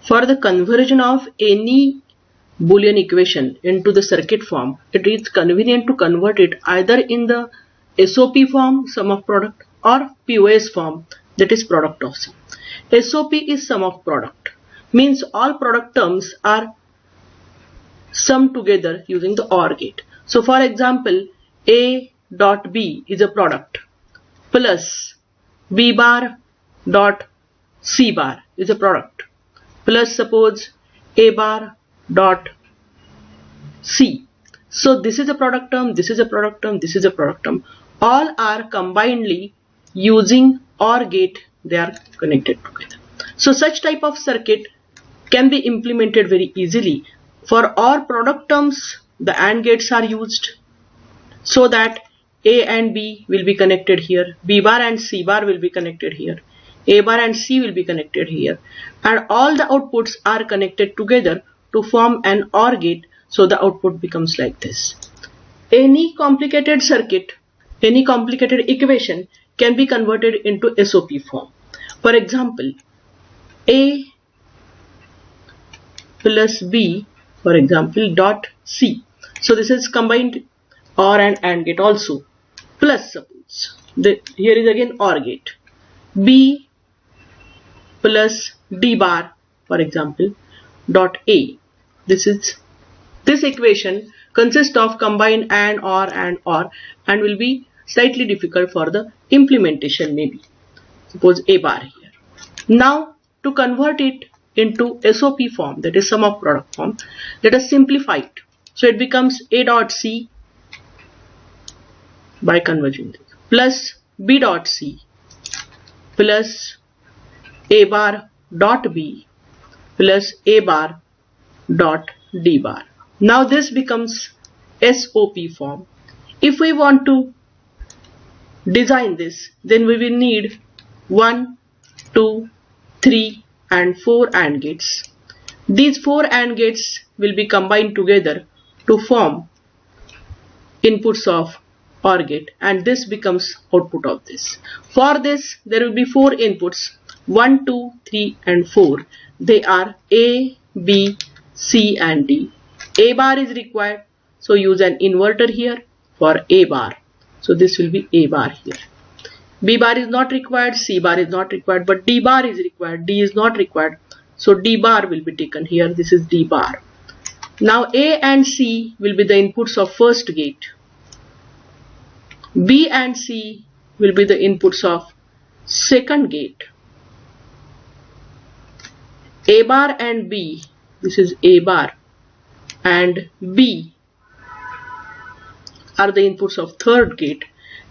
For the conversion of any Boolean equation into the circuit form, it is convenient to convert it either in the SOP form, sum of product, or POS form, that is product of sum. SOP is sum of product, means all product terms are summed together using the OR gate. So for example, A dot B is a product plus B bar dot C bar is a product plus suppose A bar dot C. So this is a product term, this is a product term, this is a product term. All are combinedly using OR gate, they are connected together. So such type of circuit can be implemented very easily. For OR product terms, the AND gates are used so that A and B will be connected here, B bar and C bar will be connected here, A bar and C will be connected here, and all the outputs are connected together to form an OR gate, so the output becomes like this. Any complicated circuit, any complicated equation can be converted into SOP form. For example, A plus B, for example, dot C. So this is combined OR and AND gate also. Plus suppose, here is again OR gate. B plus D bar, for example, dot A. This equation consists of combined AND OR and will be slightly difficult for the implementation maybe. Suppose A bar here. Now to convert it into SOP form, that is sum of product form, let us simplify it. So it becomes A dot C by converging this plus B dot C plus A bar dot B plus A bar dot D bar. Now this becomes SOP form. If we want to design this, then we will need 1, 2, 3 and 4 AND gates. These 4 AND gates will be combined together to form inputs of OR gate, and this becomes output of this. For this there will be 4 inputs, 1, 2, 3 and 4. They are A, B, C and D. A bar is required, so use an inverter here for A bar. So this will be A bar here. B bar is not required, C bar is not required, but D bar is required, D is not required. So D bar will be taken here, this is D bar. Now A and C will be the inputs of first gate. B and C will be the inputs of second gate. A bar and B, this is A bar and B are the inputs of third gate,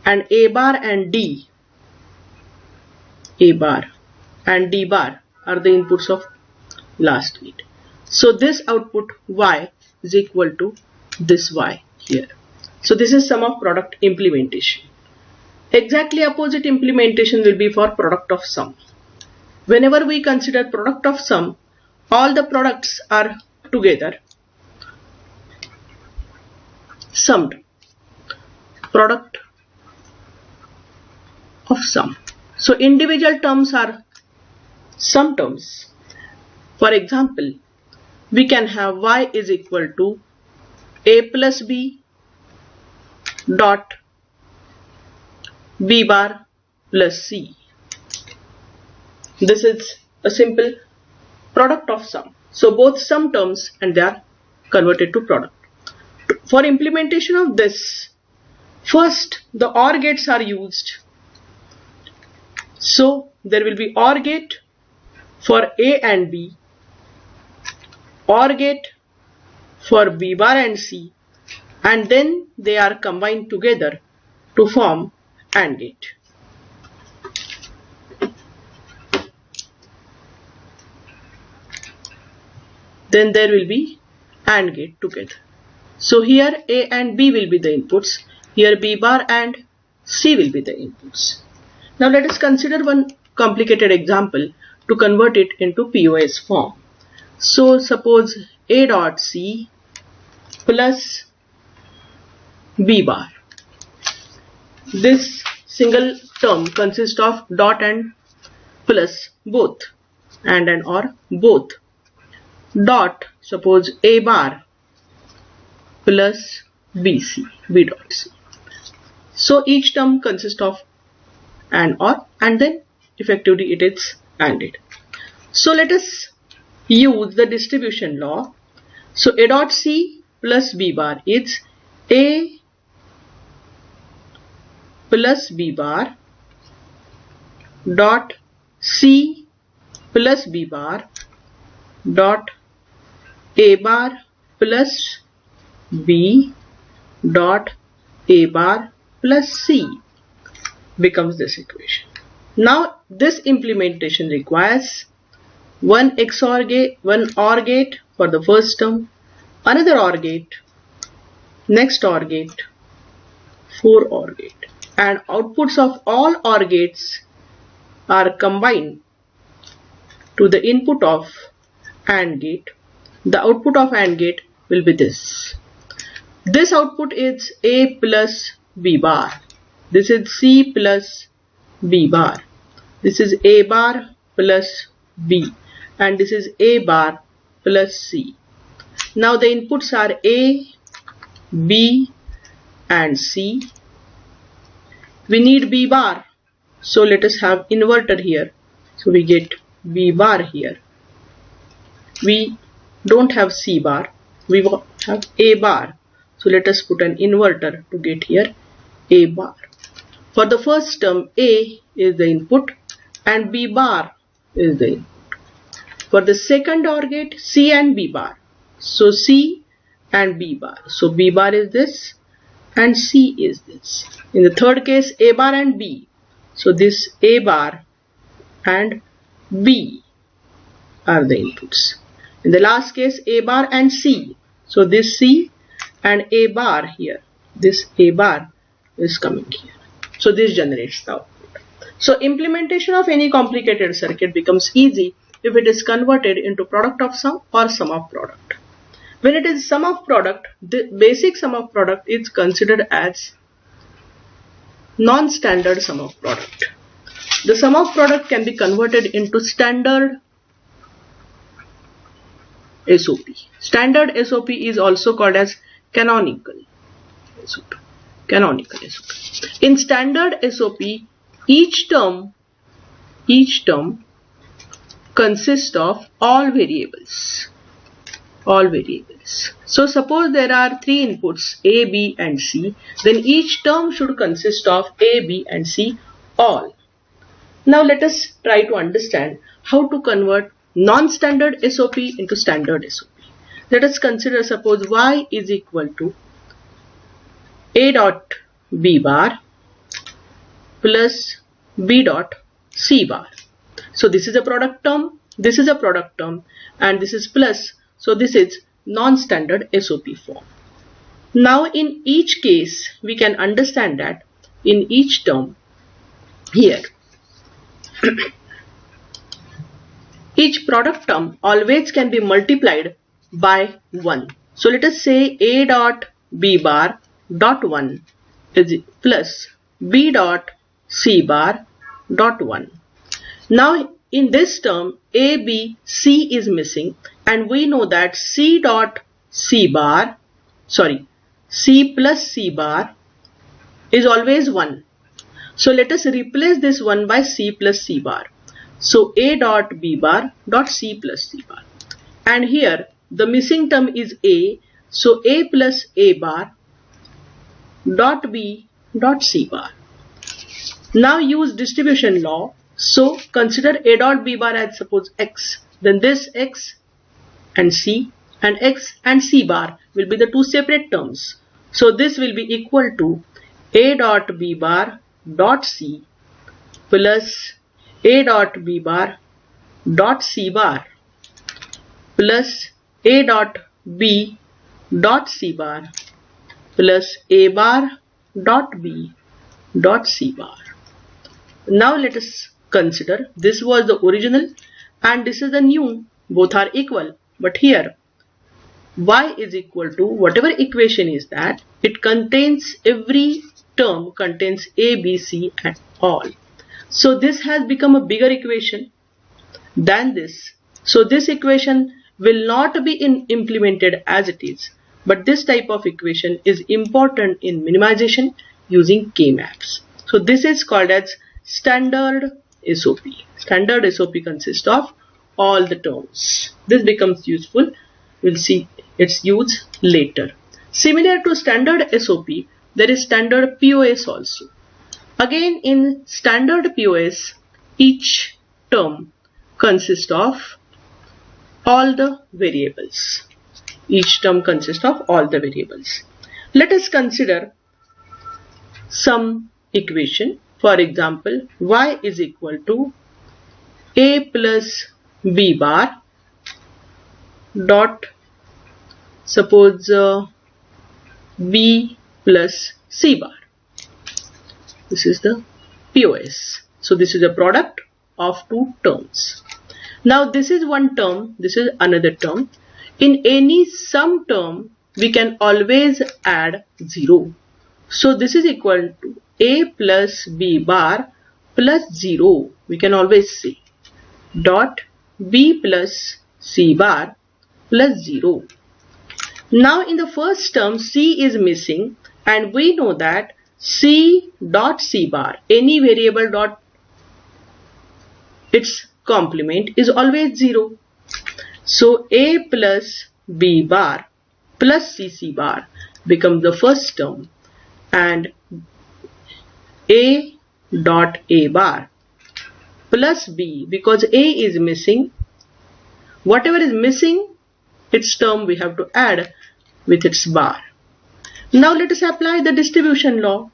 and A bar and D, A bar and D bar are the inputs of last gate. So this output Y is equal to this Y here. So this is sum of product implementation. Exactly opposite implementation will be for product of sum. Whenever we consider product of sum, all the products are together summed. Product of sum. So individual terms are sum terms. For example, we can have Y is equal to A plus B dot B bar plus C. This is a simple product of sum. So both sum terms and they are converted to product. For implementation of this, first the OR gates are used. So there will be OR gate for A and B, OR gate for B bar and C, and then they are combined together to form AND gate. Then there will be AND gate together. So here A and B will be the inputs, here B bar and C will be the inputs. Now let us consider one complicated example to convert it into POS form. So suppose A dot C plus B bar. This single term consists of dot and plus both, and or both. dot, suppose A bar plus BC, B dot C. So each term consists of and or, and then effectively it is ANDed. So let us use the distribution law. So A dot C plus B bar is A plus B bar dot C plus B bar dot A bar plus B dot A bar plus C becomes this equation. Now this implementation requires one XOR gate, one OR gate for the first term, another OR gate, next OR gate, 4 OR gate, and outputs of all OR gates are combined to the input of AND gate. The output of AND gate will be this. This output is A plus B bar. This is C plus B bar. This is A bar plus B, and this is A bar plus C. Now the inputs are A, B and C. We need B bar, so let us have inverter here. So we get B bar here. We don't have C bar, we have A bar. So let us put an inverter to get here A bar. For the first term, A is the input and B bar is the input. For the second OR gate, C and B bar. So C and B bar. So B bar is this and C is this. In the third case, A bar and B. So this A bar and B are the inputs. In the last case, A bar and C. So this C and A bar here. This A bar is coming here. So this generates the output. So implementation of any complicated circuit becomes easy if it is converted into product of sum or sum of product. When it is sum of product, the basic sum of product is considered as non-standard sum of product. The sum of product can be converted into standard SOP. Standard SOP is also called as canonical SOP. Canonical SOP. In standard SOP, each term consists of all variables. All variables. So suppose there are 3 inputs A, B and C, then each term should consist of A, B and C all. Now let us try to understand how to convert non-standard SOP into standard SOP. Let us consider, suppose Y is equal to A dot B bar plus B dot C bar. So this is a product term, this is a product term, and this is plus. So this is non-standard SOP form. Now in each case, we can understand that in each term here, each product term always can be multiplied by 1. So let us say A dot B bar dot 1 is plus B dot C bar dot 1. Now in this term A, B, C is missing, and we know that C dot C bar, C plus C bar is always 1. So let us replace this 1 by C plus C bar. So A dot B bar dot C plus C bar. And here the missing term is A. So A plus A bar dot B dot C bar. Now use distribution law. So consider A dot B bar as suppose X. Then this X and C and X and C bar will be the 2 separate terms. So this will be equal to A dot B bar dot C plus A dot B bar dot C bar plus A dot B dot C bar plus A bar dot B dot C bar. Now let us consider this was the original and this is the new. Both are equal, but here Y is equal to whatever equation is that, it contains every term contains A, B, C and all. So this has become a bigger equation than this. So this equation will not be implemented as it is, but this type of equation is important in minimization using K-maps. So this is called as standard SOP. Standard SOP consists of all the terms. This becomes useful. We'll see its use later. Similar to standard SOP, there is standard POS also. Again, in standard POS, each term consists of all the variables. Each term consists of all the variables. Let us consider some equation. For example, y is equal to a plus b bar dot suppose b plus c bar. This is the POS. So this is a product of two terms. Now this is one term, this is another term. In any sum term, we can always add 0. So this is equal to a plus b bar plus 0. We can always say dot b plus c bar plus 0. Now in the first term, c is missing, and we know that c dot c bar, any variable dot its complement, is always 0. So a plus b bar plus c bar becomes the first term, and a dot a bar plus b, because a is missing, whatever is missing, its term we have to add with its bar. Now let us apply the distribution law.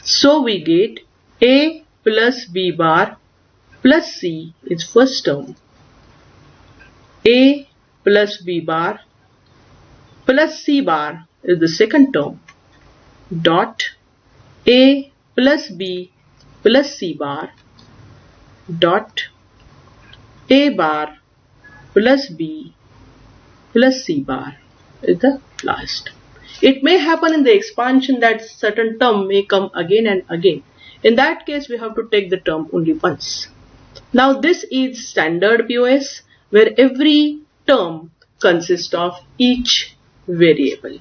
So we get a plus b bar plus c is first term, a plus b bar plus c bar is the second term, dot a plus b plus c bar dot a bar plus b plus c bar is the last. It may happen in the expansion that certain term may come again and again. In that case, we have to take the term only once. Now this is standard POS, where every term consists of each variable.